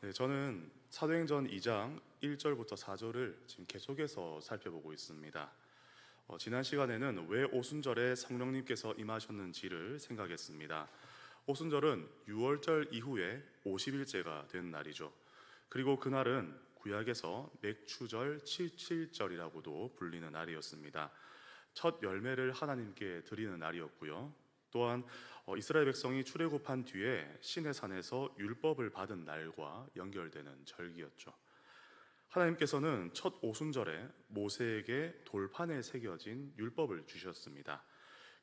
네, 저는 사도행전 2장 1절부터 4절을 지금 계속해서 살펴보고 있습니다. 지난 시간에는 왜 오순절에 성령님께서 임하셨는지를 생각했습니다. 오순절은 6월절 이후에 50일째가 된 날이죠. 그리고 그날은 구약에서 맥추절 77절이라고도 불리는 날이었습니다. 첫 열매를 하나님께 드리는 날이었고요. 또한 이스라엘 백성이 출애굽한 뒤에 시내산에서 율법을 받은 날과 연결되는 절기였죠. 하나님께서는 첫 오순절에 모세에게 돌판에 새겨진 율법을 주셨습니다.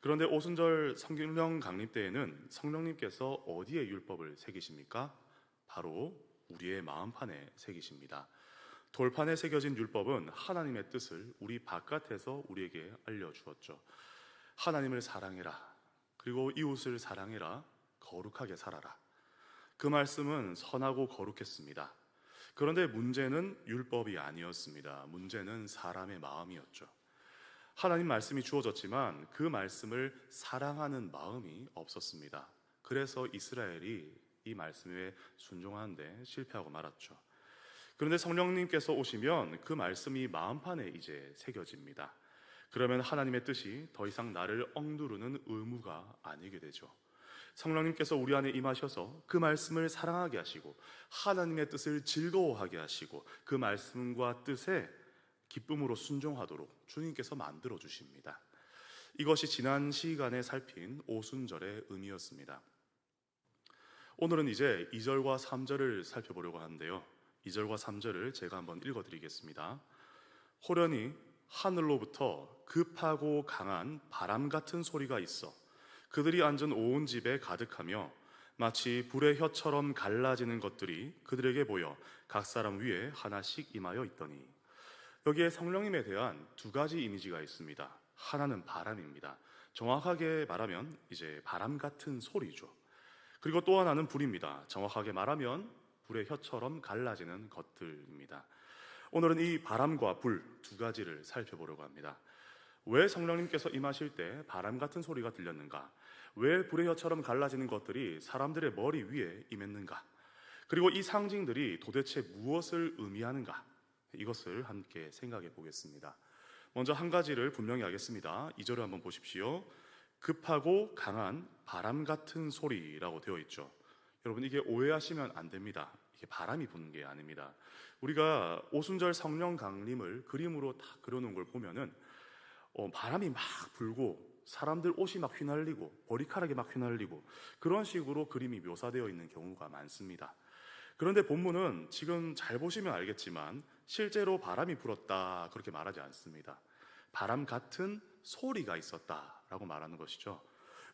그런데 오순절 성령 강림 때에는 성령님께서 어디에 율법을 새기십니까? 바로 우리의 마음판에 새기십니다. 돌판에 새겨진 율법은 하나님의 뜻을 우리 바깥에서 우리에게 알려주었죠. 하나님을 사랑해라. 그리고 이웃을 사랑해라. 거룩하게 살아라. 그 말씀은 선하고 거룩했습니다. 그런데 문제는 율법이 아니었습니다. 문제는 사람의 마음이었죠. 하나님 말씀이 주어졌지만 그 말씀을 사랑하는 마음이 없었습니다. 그래서 이스라엘이 이 말씀에 순종하는데 실패하고 말았죠. 그런데 성령님께서 오시면 그 말씀이 마음판에 이제 새겨집니다. 그러면 하나님의 뜻이 더 이상 나를 억누르는 의무가 아니게 되죠. 성령님께서 우리 안에 임하셔서 그 말씀을 사랑하게 하시고 하나님의 뜻을 즐거워하게 하시고 그 말씀과 뜻에 기쁨으로 순종하도록 주님께서 만들어 주십니다. 이것이 지난 시간에 살핀 오순절의 의미였습니다. 오늘은 이제 2절과 3절을 살펴보려고 하는데요. 2절과 3절을 제가 한번 읽어드리겠습니다. 호련히 하늘로부터 급하고 강한 바람 같은 소리가 있어 그들이 앉은 온 집에 가득하며 마치 불의 혀처럼 갈라지는 것들이 그들에게 보여 각 사람 위에 하나씩 임하여 있더니, 여기에 성령님에 대한 두 가지 이미지가 있습니다. 하나는 바람입니다. 정확하게 말하면 이제 바람 같은 소리죠. 그리고 또 하나는 불입니다. 정확하게 말하면 불의 혀처럼 갈라지는 것들입니다. 오늘은 이 바람과 불 두 가지를 살펴보려고 합니다. 왜 성령님께서 임하실 때 바람 같은 소리가 들렸는가? 왜 불의 혀처럼 갈라지는 것들이 사람들의 머리 위에 임했는가? 그리고 이 상징들이 도대체 무엇을 의미하는가? 이것을 함께 생각해 보겠습니다. 먼저 한 가지를 분명히 하겠습니다. 2절을 한번 보십시오. 급하고 강한 바람 같은 소리라고 되어 있죠. 여러분, 이게 오해하시면 안 됩니다. 이게 바람이 부는 게 아닙니다. 우리가 오순절 성령 강림을 그림으로 다 그려놓은 걸 보면은 바람이 막 불고 사람들 옷이 막 휘날리고 머리카락이 막 휘날리고 그런 식으로 그림이 묘사되어 있는 경우가 많습니다. 그런데 본문은 지금 잘 보시면 알겠지만 실제로 바람이 불었다 그렇게 말하지 않습니다. 바람 같은 소리가 있었다라고 말하는 것이죠.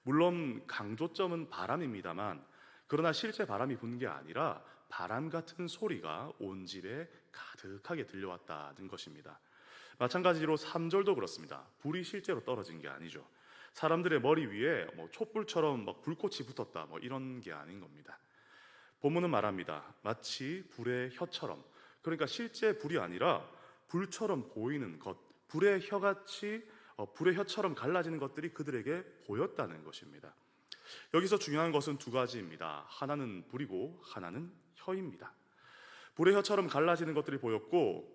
물론 강조점은 바람입니다만, 그러나 실제 바람이 부는 게 아니라 바람 같은 소리가 온 집에 가득하게 들려왔다는 것입니다. 마찬가지로 3절도 그렇습니다. 불이 실제로 떨어진 게 아니죠. 사람들의 머리 위에 촛불처럼 막 불꽃이 붙었다 이런 게 아닌 겁니다. 본문은 말합니다. 마치 불의 혀처럼, 그러니까 실제 불이 아니라 불처럼 보이는 것, 불의 혀처럼 갈라지는 것들이 그들에게 보였다는 것입니다. 여기서 중요한 것은 두 가지입니다. 하나는 불이고 하나는 혀입니다. 불의 혀처럼 갈라지는 것들이 보였고,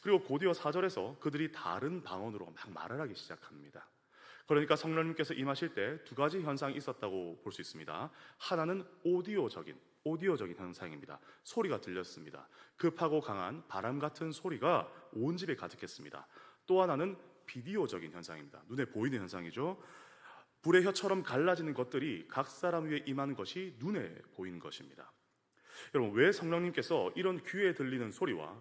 그리고 곧이어 4절에서 그들이 다른 방언으로 막 말을 하기 시작합니다. 그러니까 성령님께서 임하실 때 두 가지 현상이 있었다고 볼 수 있습니다. 하나는 오디오적인 현상입니다. 소리가 들렸습니다. 급하고 강한 바람 같은 소리가 온 집에 가득했습니다. 또 하나는 비디오적인 현상입니다. 눈에 보이는 현상이죠. 불의 혀처럼 갈라지는 것들이 각 사람 위에 임하는 것이 눈에 보이는 것입니다. 여러분, 왜 성령님께서 이런 귀에 들리는 소리와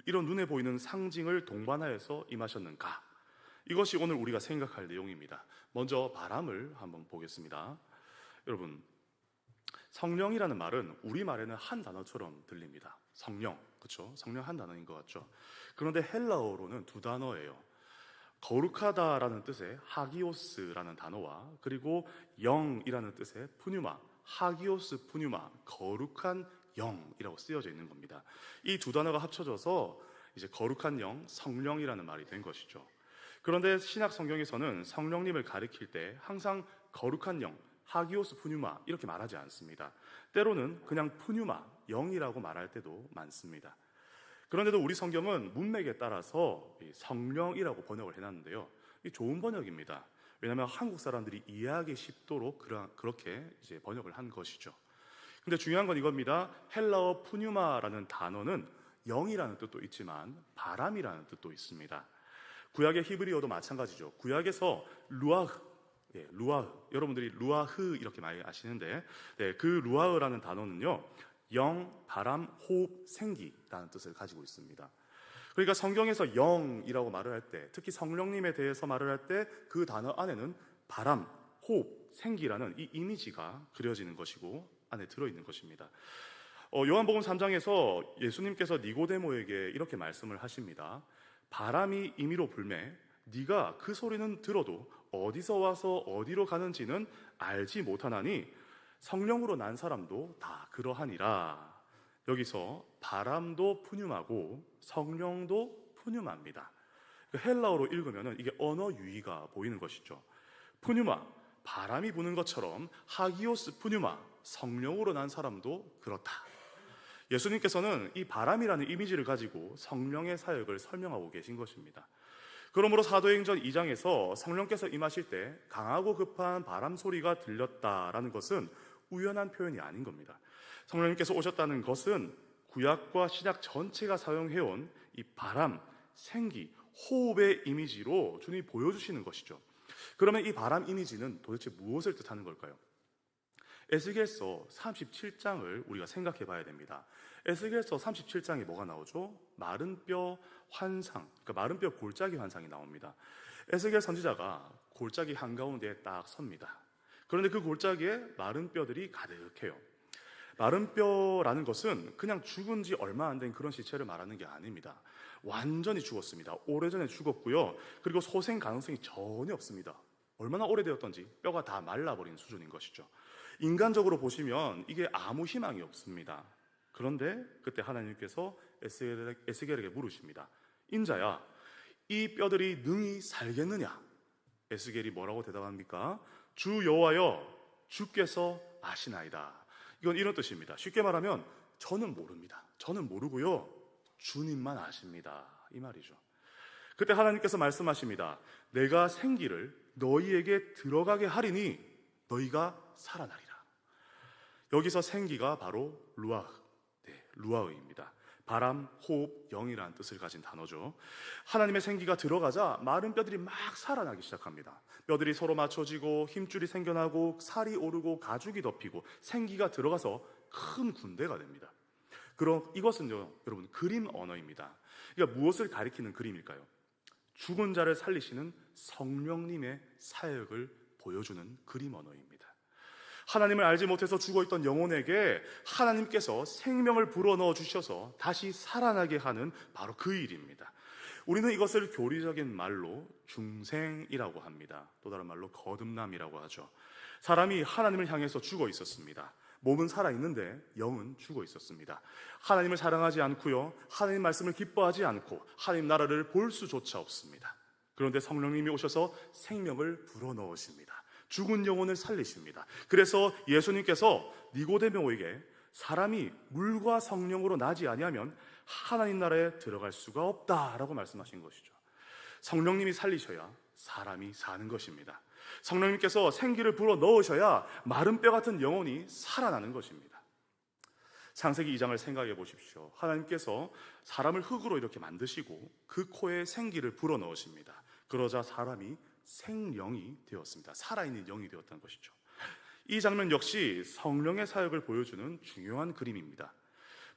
이런 눈에 보이는 상징을 동반하여서 임하셨는가? 이것이 오늘 우리가 생각할 내용입니다. 먼저 바람을 한번 보겠습니다. 여러분, 성령이라는 말은 우리말에는 한 단어처럼 들립니다. 성령, 그렇죠? 성령 한 단어인 것 같죠? 그런데 헬라어로는 두 단어예요. 거룩하다라는 뜻의 하기오스라는 단어와 그리고 영이라는 뜻의 푸뉴마, 하기오스 푸뉴마, 거룩한 영이라고 쓰여져 있는 겁니다. 이 두 단어가 합쳐져서 이제 거룩한 영, 성령이라는 말이 된 것이죠. 그런데 신약 성경에서는 성령님을 가리킬 때 항상 거룩한 영, 하기오스 푸뉴마 이렇게 말하지 않습니다. 때로는 그냥 푸뉴마, 영이라고 말할 때도 많습니다. 그런데도 우리 성경은 문맥에 따라서 성령이라고 번역을 해놨는데요, 이 좋은 번역입니다. 왜냐하면 한국 사람들이 이해하기 쉽도록 그렇게 이제 번역을 한 것이죠. 근데 중요한 건 이겁니다. 헬라어 푸뉴마라는 단어는 영이라는 뜻도 있지만 바람이라는 뜻도 있습니다. 구약의 히브리어도 마찬가지죠. 구약에서 루아흐, 루아흐, 여러분들이 루아흐 이렇게 많이 아시는데, 그 루아흐라는 단어는요, 영, 바람, 호흡, 생기라는 뜻을 가지고 있습니다. 그러니까 성경에서 영이라고 말을 할 때, 특히 성령님에 대해서 말을 할 때 그 단어 안에는 바람, 호흡, 생기라는 이 이미지가 그려지는 것이고 안에 들어있는 것입니다. 요한복음 3장에서 예수님께서 니고데모에게 이렇게 말씀을 하십니다. 바람이 임의로 불매 네가 그 소리는 들어도 어디서 와서 어디로 가는지는 알지 못하나니 성령으로 난 사람도 다 그러하니라. 여기서 바람도 푸뉴마고 성령도 푸뉴마입니다. 헬라어로 읽으면 이게 언어 유희가 보이는 것이죠. 푸뉴마, 바람이 부는 것처럼 하기오스 푸뉴마, 성령으로 난 사람도 그렇다. 예수님께서는 이 바람이라는 이미지를 가지고 성령의 사역을 설명하고 계신 것입니다. 그러므로 사도행전 2장에서 성령께서 임하실 때 강하고 급한 바람 소리가 들렸다라는 것은 우연한 표현이 아닌 겁니다. 성령님께서 오셨다는 것은 구약과 신약 전체가 사용해온 이 바람, 생기, 호흡의 이미지로 주님이 보여주시는 것이죠. 그러면 이 바람 이미지는 도대체 무엇을 뜻하는 걸까요? 에스겔서 37장을 우리가 생각해 봐야 됩니다. 에스겔서 37장에 뭐가 나오죠? 마른 뼈 환상, 그러니까 마른 뼈 골짜기 환상이 나옵니다. 에스겔 선지자가 골짜기 한가운데에 딱 섭니다. 그런데 그 골짜기에 마른 뼈들이 가득해요. 마른 뼈라는 것은 그냥 죽은 지 얼마 안 된 그런 시체를 말하는 게 아닙니다. 완전히 죽었습니다. 오래전에 죽었고요. 그리고 소생 가능성이 전혀 없습니다. 얼마나 오래되었던지 뼈가 다 말라버린 수준인 것이죠. 인간적으로 보시면 이게 아무 희망이 없습니다. 그런데 그때 하나님께서 에스겔에게 물으십니다. 인자야, 이 뼈들이 능히 살겠느냐? 에스겔이 뭐라고 대답합니까? 주 여호와여, 주께서 아시나이다. 이건 이런 뜻입니다. 쉽게 말하면 저는 모릅니다. 저는 모르고요, 주님만 아십니다. 이 말이죠. 그때 하나님께서 말씀하십니다. 내가 생기를 너희에게 들어가게 하리니 너희가 살아나리라. 여기서 생기가 바로 루아흐, 루아흐입니다. 바람, 호흡, 영이라는 뜻을 가진 단어죠. 하나님의 생기가 들어가자 마른 뼈들이 막 살아나기 시작합니다. 뼈들이 서로 맞춰지고 힘줄이 생겨나고 살이 오르고 가죽이 덮이고 생기가 들어가서 큰 군대가 됩니다. 그럼 이것은요, 여러분, 그림 언어입니다. 그러니까 무엇을 가리키는 그림일까요? 죽은 자를 살리시는 성령님의 사역을 보여주는 그림 언어입니다. 하나님을 알지 못해서 죽어있던 영혼에게 하나님께서 생명을 불어넣어 주셔서 다시 살아나게 하는 바로 그 일입니다. 우리는 이것을 교리적인 말로 중생이라고 합니다. 또 다른 말로 거듭남이라고 하죠. 사람이 하나님을 향해서 죽어 있었습니다. 몸은 살아있는데 영은 죽어 있었습니다. 하나님을 사랑하지 않고요, 하나님 말씀을 기뻐하지 않고 하나님 나라를 볼 수조차 없습니다. 그런데 성령님이 오셔서 생명을 불어넣으십니다. 죽은 영혼을 살리십니다. 그래서 예수님께서 니고데모에게 사람이 물과 성령으로 나지 아니하면 하나님 나라에 들어갈 수가 없다라고 말씀하신 것이죠. 성령님이 살리셔야 사람이 사는 것입니다. 성령님께서 생기를 불어 넣으셔야 마른 뼈 같은 영혼이 살아나는 것입니다. 창세기 2장을 생각해 보십시오. 하나님께서 사람을 흙으로 이렇게 만드시고 그 코에 생기를 불어 넣으십니다. 그러자 사람이 생령이 되었습니다. 살아있는 영이 되었다는 것이죠. 이 장면 역시 성령의 사역을 보여주는 중요한 그림입니다.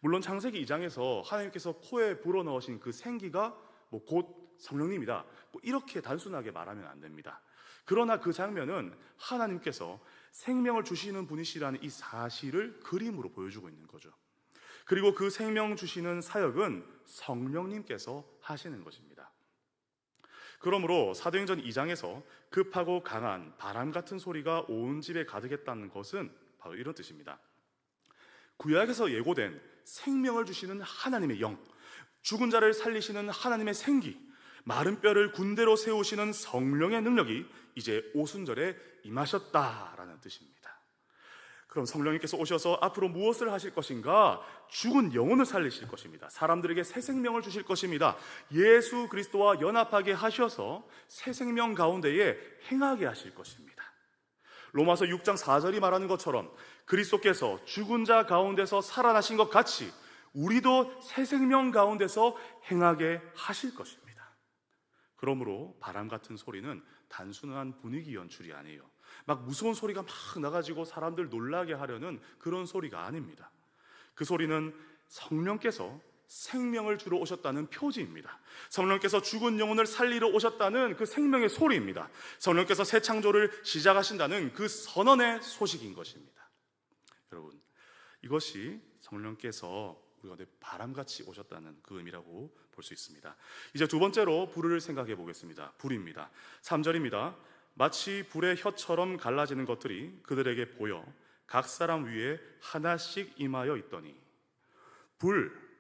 물론 창세기 2장에서 하나님께서 코에 불어넣으신 그 생기가 곧 성령님이다, 이렇게 단순하게 말하면 안 됩니다. 그러나 그 장면은 하나님께서 생명을 주시는 분이시라는 이 사실을 그림으로 보여주고 있는 거죠. 그리고 그 생명 주시는 사역은 성령님께서 하시는 것입니다. 그러므로 사도행전 2장에서 급하고 강한 바람 같은 소리가 온 집에 가득했다는 것은 바로 이런 뜻입니다. 구약에서 예고된 생명을 주시는 하나님의 영, 죽은 자를 살리시는 하나님의 생기, 마른 뼈를 군대로 세우시는 성령의 능력이 이제 오순절에 임하셨다라는 뜻입니다. 그럼 성령님께서 오셔서 앞으로 무엇을 하실 것인가? 죽은 영혼을 살리실 것입니다. 사람들에게 새 생명을 주실 것입니다. 예수 그리스도와 연합하게 하셔서 새 생명 가운데에 행하게 하실 것입니다. 로마서 6장 4절이 말하는 것처럼 그리스도께서 죽은 자 가운데서 살아나신 것 같이 우리도 새 생명 가운데서 행하게 하실 것입니다. 그러므로 바람 같은 소리는 단순한 분위기 연출이 아니에요. 막 무서운 소리가 막 나가지고 사람들 놀라게 하려는 그런 소리가 아닙니다. 그 소리는 성령께서 생명을 주러 오셨다는 표지입니다. 성령께서 죽은 영혼을 살리러 오셨다는 그 생명의 소리입니다. 성령께서 새 창조를 시작하신다는 그 선언의 소식인 것입니다. 여러분, 이것이 성령께서 우리가 바람같이 오셨다는 그 의미라고 볼 수 있습니다. 이제 두 번째로 불을 생각해 보겠습니다. 불입니다. 3절입니다. 마치 불의 혀처럼 갈라지는 것들이 그들에게 보여 각 사람 위에 하나씩 임하여 있더니.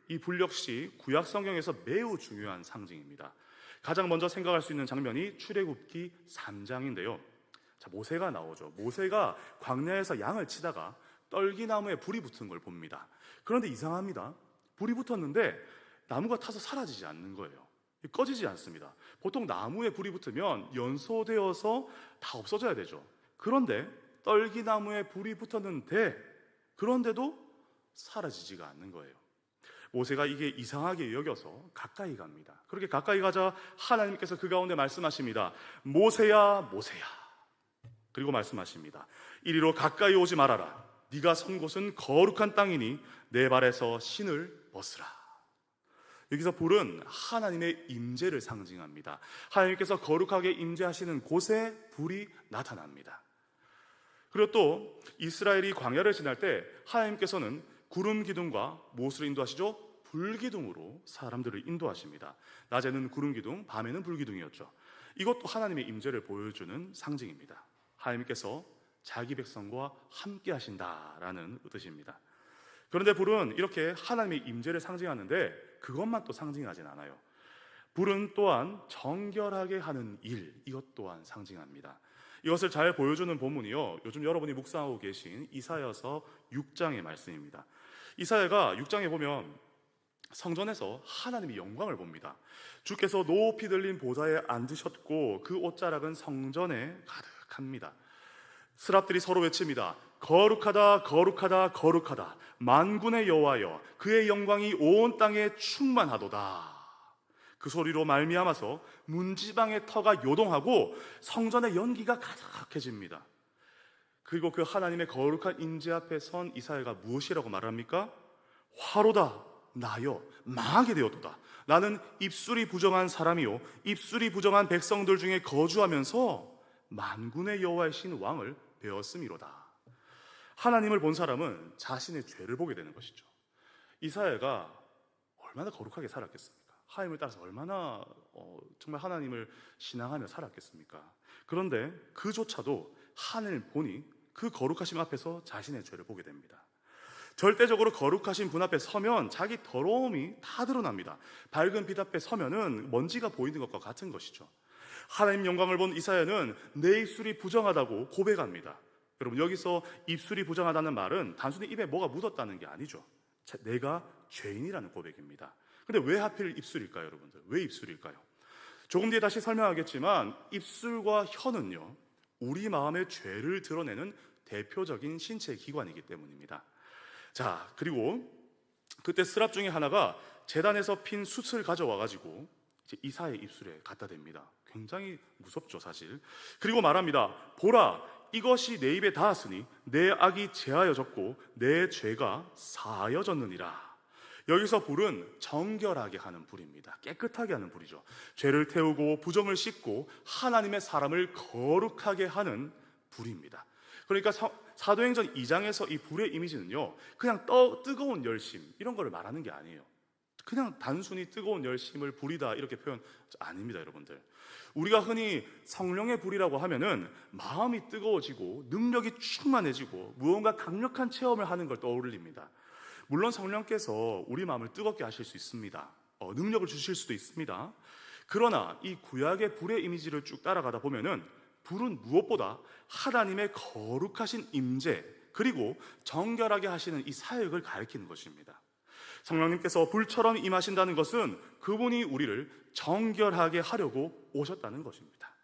이 불 역시 구약 성경에서 매우 중요한 상징입니다. 가장 먼저 생각할 수 있는 장면이 출애굽기 3장인데요. 자, 모세가 나오죠. 모세가 광야에서 양을 치다가 떨기나무에 불이 붙은 걸 봅니다. 그런데 이상합니다. 불이 붙었는데 나무가 타서 사라지지 않는 거예요. 꺼지지 않습니다. 보통 나무에 불이 붙으면 연소되어서 다 없어져야 되죠. 그런데 떨기나무에 불이 붙었는데 그런데도 사라지지가 않는 거예요. 모세가 이게 이상하게 여겨서 가까이 갑니다. 그렇게 가까이 가자 하나님께서 그 가운데 말씀하십니다. 모세야, 모세야. 그리고 말씀하십니다. 이리로 가까이 오지 말아라. 네가 선 곳은 거룩한 땅이니 내 발에서 신을 벗으라. 여기서 불은 하나님의 임재를 상징합니다. 하나님께서 거룩하게 임재하시는 곳에 불이 나타납니다. 그리고 또 이스라엘이 광야를 지날 때 하나님께서는 구름 기둥과 무엇으로 인도하시죠? 불 기둥으로 사람들을 인도하십니다. 낮에는 구름 기둥, 밤에는 불 기둥이었죠. 이것도 하나님의 임재를 보여주는 상징입니다. 하나님께서 자기 백성과 함께 하신다라는 뜻입니다. 그런데 불은 이렇게 하나님의 임재를 상징하는데 그것만 또 상징하진 않아요. 불은 또한 정결하게 하는 일, 이것 또한 상징합니다. 이것을 잘 보여주는 본문이요, 요즘 여러분이 묵상하고 계신 이사야서 6장의 말씀입니다. 이사야가 6장에 보면 성전에서 하나님의 영광을 봅니다. 주께서 높이 들린 보좌에 앉으셨고 그 옷자락은 성전에 가득합니다. 스랍들이 서로 외칩니다. 거룩하다, 거룩하다, 거룩하다. 만군의 여호와여, 그의 영광이 온 땅에 충만하도다. 그 소리로 말미암아서 문지방의 터가 요동하고 성전의 연기가 가득해집니다. 그리고 그 하나님의 거룩한 임재 앞에 선 이사야가 무엇이라고 말합니까? 화로다 나여 망하게 되었도다. 나는 입술이 부정한 사람이요 입술이 부정한 백성들 중에 거주하면서 만군의 여호와이신 왕을 배웠음이로다. 하나님을 본 사람은 자신의 죄를 보게 되는 것이죠. 이사야가 얼마나 거룩하게 살았겠습니까? 하나님을 따라서 얼마나 정말 하나님을 신앙하며 살았겠습니까? 그런데 그조차도 하나님을 보니 그 거룩하심 앞에서 자신의 죄를 보게 됩니다. 절대적으로 거룩하신 분 앞에 서면 자기 더러움이 다 드러납니다. 밝은 빛 앞에 서면은 먼지가 보이는 것과 같은 것이죠. 하나님 영광을 본 이사야는 내 입술이 부정하다고 고백합니다. 여러분, 여기서 입술이 부정하다는 말은 단순히 입에 뭐가 묻었다는 게 아니죠. 내가 죄인이라는 고백입니다. 근데 왜 하필 입술일까요, 여러분들? 왜 입술일까요? 조금 뒤에 다시 설명하겠지만 입술과 혀는요, 우리 마음의 죄를 드러내는 대표적인 신체 기관이기 때문입니다. 자, 그리고 그때 스랍 중에 하나가 제단에서 핀 숯을 가져와 가지고 이사야의 입술에 갖다 댑니다. 굉장히 무섭죠, 사실. 그리고 말합니다. 보라, 이것이 내 입에 닿았으니 내 악이 제하여졌고 내 죄가 사하여졌느니라. 여기서 불은 정결하게 하는 불입니다. 깨끗하게 하는 불이죠. 죄를 태우고 부정을 씻고 하나님의 사람을 거룩하게 하는 불입니다. 그러니까 사도행전 2장에서 이 불의 이미지는요, 그냥 뜨거운 열심 이런 거를 말하는 게 아니에요. 그냥 단순히 뜨거운 열심을 불이다 이렇게 표현 아닙니다, 여러분들. 우리가 흔히 성령의 불이라고 하면은 마음이 뜨거워지고 능력이 충만해지고 무언가 강력한 체험을 하는 걸 떠올립니다. 물론 성령께서 우리 마음을 뜨겁게 하실 수 있습니다. 능력을 주실 수도 있습니다. 그러나 이 구약의 불의 이미지를 쭉 따라가다 보면은 불은 무엇보다 하나님의 거룩하신 임재, 그리고 정결하게 하시는 이 사역을 가리키는 것입니다. 성령님께서 불처럼 임하신다는 것은 그분이 우리를 정결하게 하려고 오셨다는 것입니다.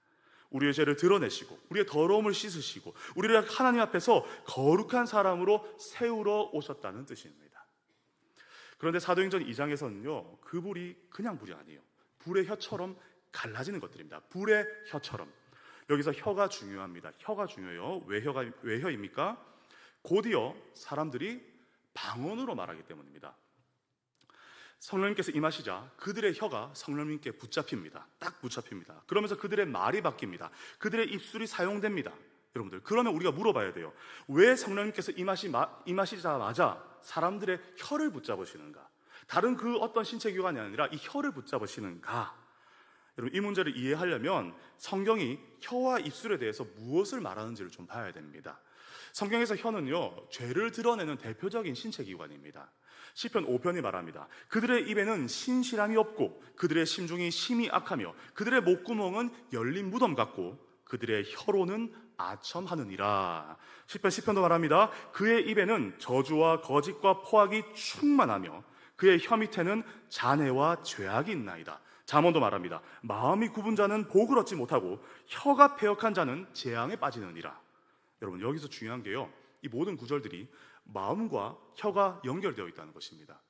우리의 죄를 드러내시고 우리의 더러움을 씻으시고 우리를 하나님 앞에서 거룩한 사람으로 세우러 오셨다는 뜻입니다. 그런데 사도행전 2장에서는요, 그 불이 그냥 불이 아니에요. 불의 혀처럼 갈라지는 것들입니다. 불의 혀처럼. 여기서 혀가 중요합니다. 혀가 중요해요. 왜 혀입니까? 곧이어 사람들이 방언으로 말하기 때문입니다. 성령님께서 임하시자 그들의 혀가 성령님께 붙잡힙니다. 딱 붙잡힙니다. 그러면서 그들의 말이 바뀝니다. 그들의 입술이 사용됩니다. 여러분들, 그러면 우리가 물어봐야 돼요. 왜 성령님께서 임하시자마자 사람들의 혀를 붙잡으시는가? 다른 그 어떤 신체 기관이 아니라 이 혀를 붙잡으시는가? 여러분, 이 문제를 이해하려면 성경이 혀와 입술에 대해서 무엇을 말하는지를 좀 봐야 됩니다. 성경에서 혀는요, 죄를 드러내는 대표적인 신체 기관입니다. 시편 5편이 말합니다. 그들의 입에는 신실함이 없고 그들의 심중이 심히 악하며 그들의 목구멍은 열린 무덤 같고 그들의 혀로는 아첨하느니라. 시편 10편도 말합니다. 그의 입에는 저주와 거짓과 포악이 충만하며 그의 혀 밑에는 잔해와 죄악이 있나이다. 잠언도 말합니다. 마음이 굽은 자는 복을 얻지 못하고 혀가 패역한 자는 재앙에 빠지느니라. 여러분, 여기서 중요한 게요, 이 모든 구절들이 마음과 혀가 연결되어 있다는 것입니다.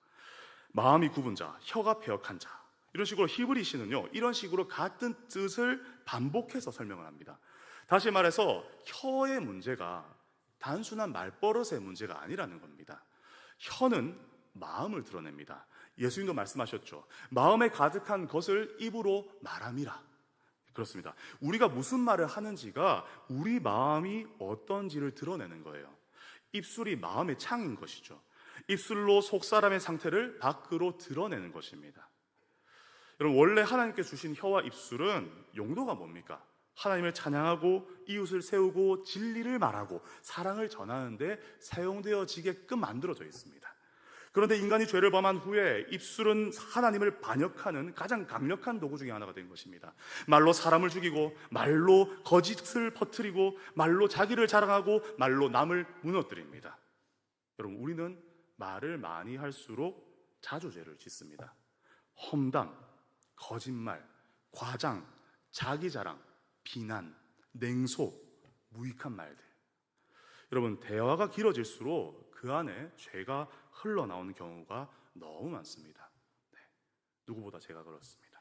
마음이 굽은 자, 혀가 패역한 자, 이런 식으로 히브리시는요, 이런 식으로 같은 뜻을 반복해서 설명을 합니다. 다시 말해서 혀의 문제가 단순한 말버릇의 문제가 아니라는 겁니다. 혀는 마음을 드러냅니다. 예수님도 말씀하셨죠. 마음에 가득한 것을 입으로 말함이라. 그렇습니다. 우리가 무슨 말을 하는지가 우리 마음이 어떤지를 드러내는 거예요. 입술이 마음의 창인 것이죠. 입술로 속사람의 상태를 밖으로 드러내는 것입니다. 여러분, 원래 하나님께 주신 혀와 입술은 용도가 뭡니까? 하나님을 찬양하고 이웃을 세우고 진리를 말하고 사랑을 전하는데 사용되어지게끔 만들어져 있습니다. 그런데 인간이 죄를 범한 후에 입술은 하나님을 반역하는 가장 강력한 도구 중에 하나가 된 것입니다. 말로 사람을 죽이고, 말로 거짓을 퍼뜨리고, 말로 자기를 자랑하고, 말로 남을 무너뜨립니다. 여러분, 우리는 말을 많이 할수록 자주 죄를 짓습니다. 험담, 거짓말, 과장, 자기자랑, 비난, 냉소, 무익한 말들. 여러분, 대화가 길어질수록 그 안에 죄가 흘러나오는 경우가 너무 많습니다. 네, 누구보다 제가 그렇습니다.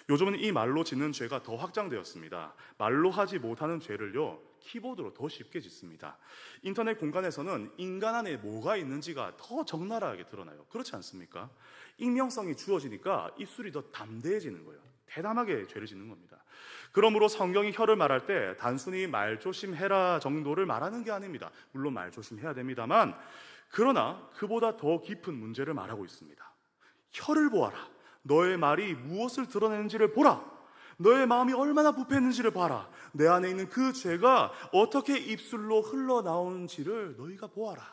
요즘은 이 말로 짓는 죄가 더 확장되었습니다. 말로 하지 못하는 죄를요, 키보드로 더 쉽게 짓습니다. 인터넷 공간에서는 인간 안에 뭐가 있는지가 더 적나라하게 드러나요. 그렇지 않습니까? 익명성이 주어지니까 입술이 더 담대해지는 거예요. 대담하게 죄를 짓는 겁니다. 그러므로 성경이 혀를 말할 때 단순히 말 조심해라 정도를 말하는 게 아닙니다. 물론 말 조심해야 됩니다만, 그러나 그보다 더 깊은 문제를 말하고 있습니다. 혀를 보아라. 너의 말이 무엇을 드러내는지를 보라. 너의 마음이 얼마나 부패했는지를 봐라. 내 안에 있는 그 죄가 어떻게 입술로 흘러나오는지를 너희가 보아라.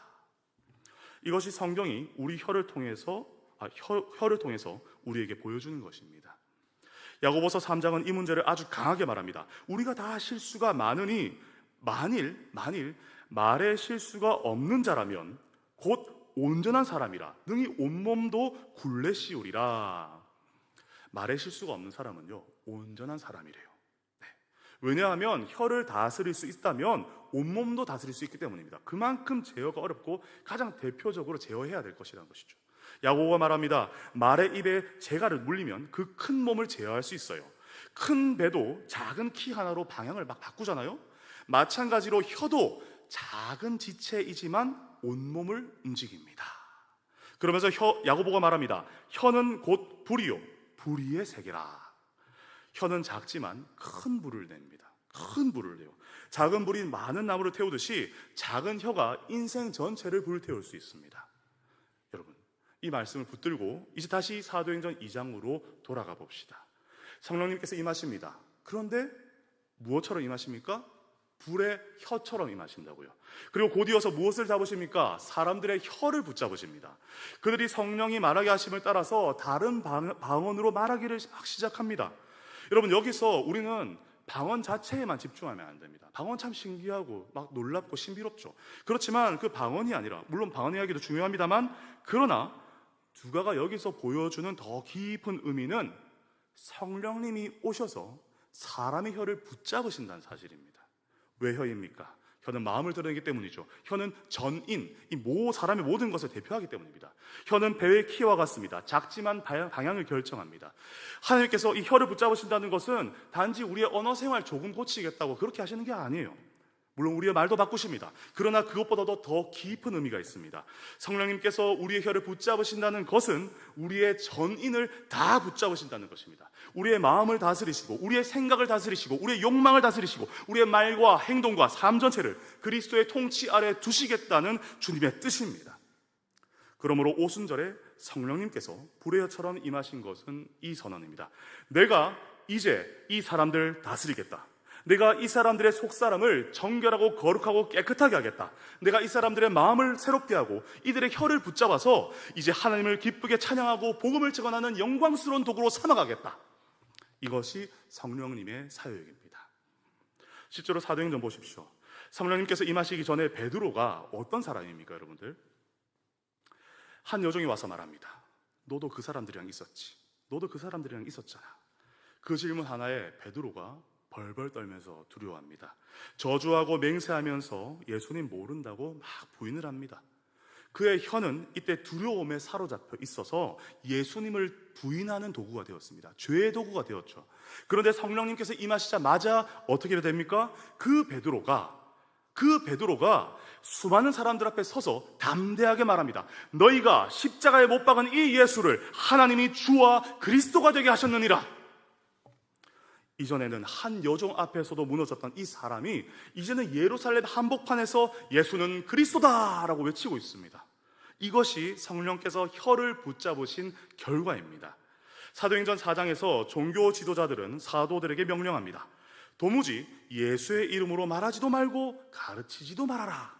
이것이 성경이 우리 혀를 통해서 우리에게 보여주는 것입니다. 야고보서 3장은 이 문제를 아주 강하게 말합니다. 우리가 다 실수가 많으니 만일 말에 실수가 없는 자라면 곧 온전한 사람이라 능히 온몸도 굴레 씌우리라. 말에 실수가 없는 사람은요, 온전한 사람이래요. 네. 왜냐하면 혀를 다스릴 수 있다면 온몸도 다스릴 수 있기 때문입니다. 그만큼 제어가 어렵고 가장 대표적으로 제어해야 될 것이라는 것이죠. 야고보가 말합니다. 말의 입에 재갈을 물리면 그 큰 몸을 제어할 수 있어요. 큰 배도 작은 키 하나로 방향을 막 바꾸잖아요. 마찬가지로 혀도 작은 지체이지만 온몸을 움직입니다. 그러면서 야고보가 말합니다. 혀는 곧 불이요 불의의 세계라. 혀는 작지만 큰 불을 냅니다. 큰 불을 내요. 작은 불이 많은 나무를 태우듯이 작은 혀가 인생 전체를 불태울 수 있습니다. 여러분, 이 말씀을 붙들고 이제 다시 사도행전 2장으로 돌아가 봅시다. 성령님께서 임하십니다. 그런데 무엇처럼 임하십니까? 불의 혀처럼 임하신다고요. 그리고 곧이어서 무엇을 잡으십니까? 사람들의 혀를 붙잡으십니다. 그들이 성령이 말하게 하심을 따라서 다른 방언으로 말하기를 막 시작합니다. 여러분, 여기서 우리는 방언 자체에만 집중하면 안 됩니다. 방언 참 신기하고 막 놀랍고 신비롭죠. 그렇지만 그 방언이 아니라, 물론 방언 이야기도 중요합니다만, 그러나 누가가 여기서 보여주는 더 깊은 의미는 성령님이 오셔서 사람의 혀를 붙잡으신다는 사실입니다. 왜 혀입니까? 혀는 마음을 드러내기 때문이죠. 혀는 전인, 사람의 모든 것을 대표하기 때문입니다. 혀는 배의 키와 같습니다. 작지만 방향을 결정합니다. 하나님께서 이 혀를 붙잡으신다는 것은 단지 우리의 언어 생활 조금 고치겠다고 그렇게 하시는 게 아니에요. 물론 우리의 말도 바꾸십니다. 그러나 그것보다도 더 깊은 의미가 있습니다. 성령님께서 우리의 혀를 붙잡으신다는 것은 우리의 전인을 다 붙잡으신다는 것입니다. 우리의 마음을 다스리시고, 우리의 생각을 다스리시고, 우리의 욕망을 다스리시고, 우리의 말과 행동과 삶 전체를 그리스도의 통치 아래 두시겠다는 주님의 뜻입니다. 그러므로 오순절에 성령님께서 불의 혀처럼 임하신 것은 이 선언입니다. 내가 이제 이 사람들 다스리겠다. 내가 이 사람들의 속사람을 정결하고 거룩하고 깨끗하게 하겠다. 내가 이 사람들의 마음을 새롭게 하고 이들의 혀를 붙잡아서 이제 하나님을 기쁘게 찬양하고 복음을 증언하는 영광스러운 도구로 삼아가겠다. 이것이 성령님의 사역입니다. 실제로 사도행전 보십시오. 성령님께서 임하시기 전에 베드로가 어떤 사람입니까, 여러분들? 한 여종이 와서 말합니다. 너도 그 사람들이랑 있었지. 너도 그 사람들이랑 있었잖아. 그 질문 하나에 베드로가 벌벌 떨면서 두려워합니다. 저주하고 맹세하면서 예수님 모른다고 막 부인을 합니다. 그의 혀는 이때 두려움에 사로잡혀 있어서 예수님을 부인하는 도구가 되었습니다. 죄의 도구가 되었죠. 그런데 성령님께서 임하시자마자 어떻게 됩니까? 그 베드로가 수많은 사람들 앞에 서서 담대하게 말합니다. 너희가 십자가에 못 박은 이 예수를 하나님이 주와 그리스도가 되게 하셨느니라. 이전에는 한 여종 앞에서도 무너졌던 이 사람이 이제는 예루살렘 한복판에서 예수는 그리스도다라고 외치고 있습니다. 이것이 성령께서 혀를 붙잡으신 결과입니다. 사도행전 4장에서 종교 지도자들은 사도들에게 명령합니다. 도무지 예수의 이름으로 말하지도 말고 가르치지도 말아라.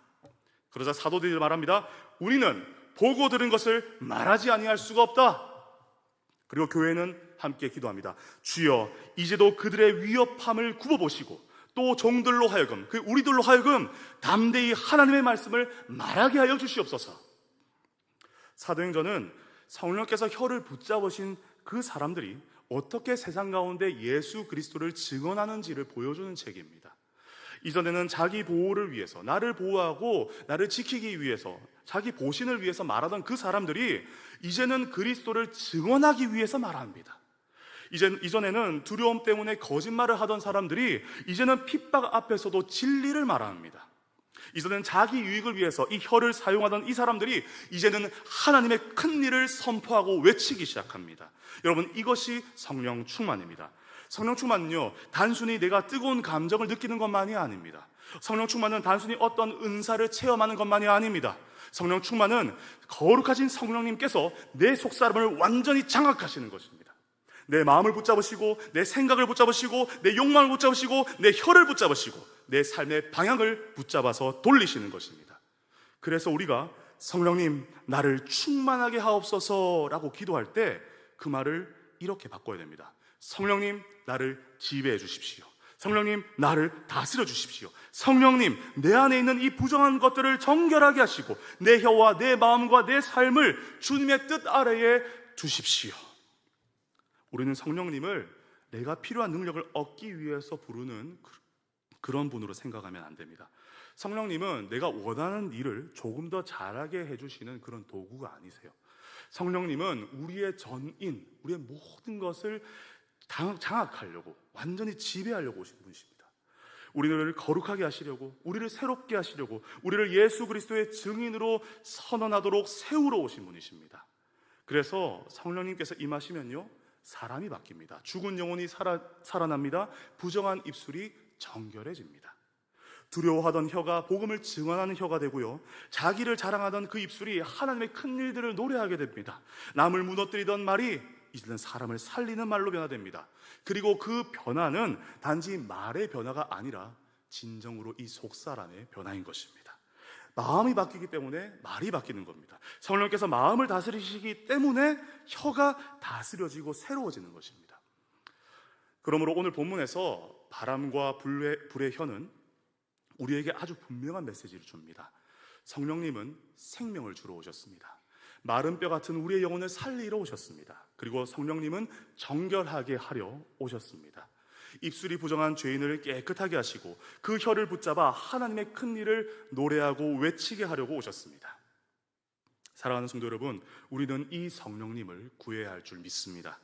그러자 사도들이 말합니다. 우리는 보고 들은 것을 말하지 아니할 수가 없다. 그리고 교회는 함께 기도합니다. 주여, 이제도 그들의 위협함을 굽어보시고 또 종들로 하여금, 우리들로 하여금 담대히 하나님의 말씀을 말하게 하여 주시옵소서. 사도행전은 성령께서 혀를 붙잡으신 그 사람들이 어떻게 세상 가운데 예수 그리스도를 증언하는지를 보여주는 책입니다. 이전에는 자기 보호를 위해서, 나를 보호하고 나를 지키기 위해서, 자기 보신을 위해서 말하던 그 사람들이 이제는 그리스도를 증언하기 위해서 말합니다. 이전에는 두려움 때문에 거짓말을 하던 사람들이 이제는 핍박 앞에서도 진리를 말합니다. 이전에는 자기 유익을 위해서 이 혀를 사용하던 이 사람들이 이제는 하나님의 큰 일을 선포하고 외치기 시작합니다. 여러분, 이것이 성령 충만입니다. 성령 충만은요, 단순히 내가 뜨거운 감정을 느끼는 것만이 아닙니다. 성령 충만은 단순히 어떤 은사를 체험하는 것만이 아닙니다. 성령 충만은 거룩하신 성령님께서 내 속사람을 완전히 장악하시는 것입니다. 내 마음을 붙잡으시고, 내 생각을 붙잡으시고, 내 욕망을 붙잡으시고, 내 혀를 붙잡으시고, 내 삶의 방향을 붙잡아서 돌리시는 것입니다. 그래서 우리가 성령님 나를 충만하게 하옵소서라고 기도할 때 그 말을 이렇게 바꿔야 됩니다. 성령님 나를 지배해 주십시오. 성령님 나를 다스려 주십시오. 성령님 내 안에 있는 이 부정한 것들을 정결하게 하시고 내 혀와 내 마음과 내 삶을 주님의 뜻 아래에 두십시오. 우리는 성령님을 내가 필요한 능력을 얻기 위해서 부르는 그런 분으로 생각하면 안 됩니다. 성령님은 내가 원하는 일을 조금 더 잘하게 해주시는 그런 도구가 아니세요. 성령님은 우리의 전인, 우리의 모든 것을 장악하려고, 완전히 지배하려고 오신 분이십니다. 우리를 거룩하게 하시려고, 우리를 새롭게 하시려고, 우리를 예수 그리스도의 증인으로 선언하도록 세우러 오신 분이십니다. 그래서 성령님께서 임하시면요, 사람이 바뀝니다. 죽은 영혼이 살아납니다. 부정한 입술이 정결해집니다. 두려워하던 혀가 복음을 증언하는 혀가 되고요, 자기를 자랑하던 그 입술이 하나님의 큰 일들을 노래하게 됩니다. 남을 무너뜨리던 말이 이제는 사람을 살리는 말로 변화됩니다. 그리고 그 변화는 단지 말의 변화가 아니라 진정으로 이 속사람의 변화인 것입니다. 마음이 바뀌기 때문에 말이 바뀌는 겁니다. 성령께서 마음을 다스리시기 때문에 혀가 다스려지고 새로워지는 것입니다. 그러므로 오늘 본문에서 바람과 불의 혀는 우리에게 아주 분명한 메시지를 줍니다. 성령님은 생명을 주러 오셨습니다. 마른 뼈 같은 우리의 영혼을 살리러 오셨습니다. 그리고 성령님은 정결하게 하려 오셨습니다. 입술이 부정한 죄인을 깨끗하게 하시고 그 혀를 붙잡아 하나님의 큰 일을 노래하고 외치게 하려고 오셨습니다. 사랑하는 성도 여러분, 우리는 이 성령님을 구해야 할 줄 믿습니다.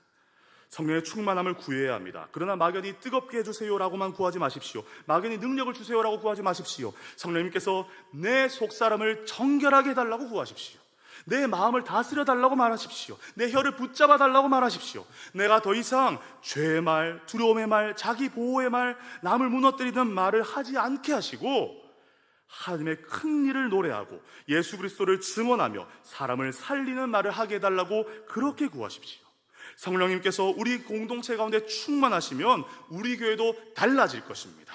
성령의 충만함을 구해야 합니다. 그러나 막연히 뜨겁게 해주세요라고만 구하지 마십시오. 막연히 능력을 주세요라고 구하지 마십시오. 성령님께서 내 속사람을 정결하게 해달라고 구하십시오. 내 마음을 다스려 달라고 말하십시오. 내 혀를 붙잡아 달라고 말하십시오. 내가 더 이상 죄의 말, 두려움의 말, 자기 보호의 말, 남을 무너뜨리는 말을 하지 않게 하시고 하나님의 큰 일을 노래하고 예수 그리스도를 증언하며 사람을 살리는 말을 하게 해달라고 그렇게 구하십시오. 성령님께서 우리 공동체 가운데 충만하시면 우리 교회도 달라질 것입니다.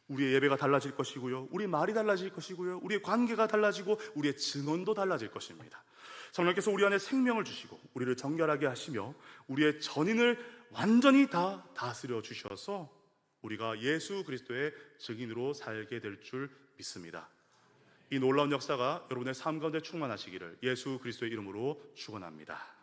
우리의 예배가 달라질 것이고요, 우리 말이 달라질 것이고요, 우리의 관계가 달라지고 우리의 증언도 달라질 것입니다. 성령께서 우리 안에 생명을 주시고 우리를 정결하게 하시며 우리의 전인을 완전히 다 다스려 주셔서 우리가 예수 그리스도의 증인으로 살게 될 줄 믿습니다. 이 놀라운 역사가 여러분의 삶 가운데 충만하시기를 예수 그리스도의 이름으로 축원합니다.